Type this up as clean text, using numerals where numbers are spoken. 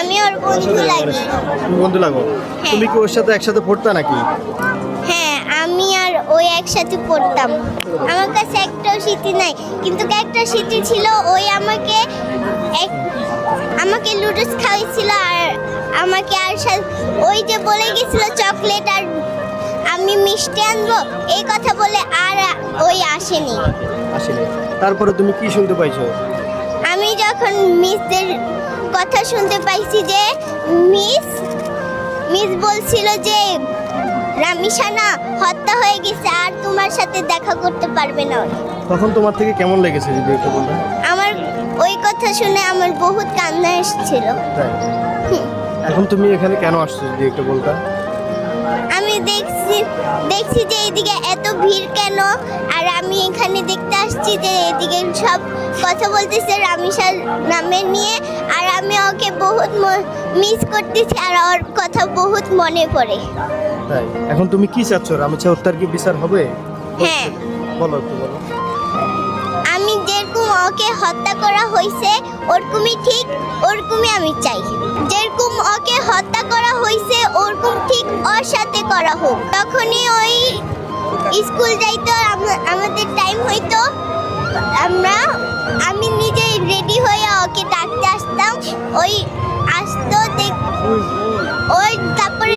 আমি ওর বন্ধু লাগি। তুমি বন্ধু লাগো? হ্যাঁ। তুমি কি ওর সাথে একসাথে পড়তা নাকি? হ্যাঁ, আমি আর ওই একসাথে পড়তাম। আমার কাছে একটাও স্মৃতি নাই, কিন্তু একটা স্মৃতি ছিল। ওই আমাকে লুডুস খাওয়াইছিল, আর আমাকে ওই যে বলে গেছিল চকলেট আর আমি মিষ্টি আনবো, এই কথা বলে আর ওই আসেনি। আসলে তারপরে তুমি কি শুনতে পাইছো? আমি যখন মিসদের কথা শুনতে পাইছি যে মিস বলছিল যে রামিসানা হত্যা হয়ে গেছে আর তোমার সাথে দেখা করতে পারবে না। তখন তোমার থেকে কেমন লেগেছে যদি একটু বলতে? আমার ওই কথা শুনে আমার বহুত কান্না এসেছিল। তাই? এখন তুমি এখানে কেন আসছো যদি একটু বলতে? আমি দেখছি যে এইদিকে এত ভিড় কেন, আর আমি এখানে দেখতে আসছি যে এদিকে সব কথা বলতেছে রামিসার নামে নিয়ে, আর আমি ওকে বহুত মিস করতেছি আর ওর কথা বহুত মনে পড়ে। তাই এখন তুমি কি চাচ্ছ? রামিসা হত্যার কি বিচার হবে? হ্যাঁ, বলো একটু বলো। আমি যেরকম ওকে হত্যা করা হয়েছে ওরকমই ঠিক, ওরকমই আমি চাই। যেরকম ওকে হত্যা করা হয়েছে ওরকম ঠিক ওর সাথে করা হোক। তখনই ওই স্কুল যাইতো, আমাদের টাইম হইতো, আমি নিজে রেডি হয়ে ওকে ডাকতে আসতাম। ওই আসতো, ওই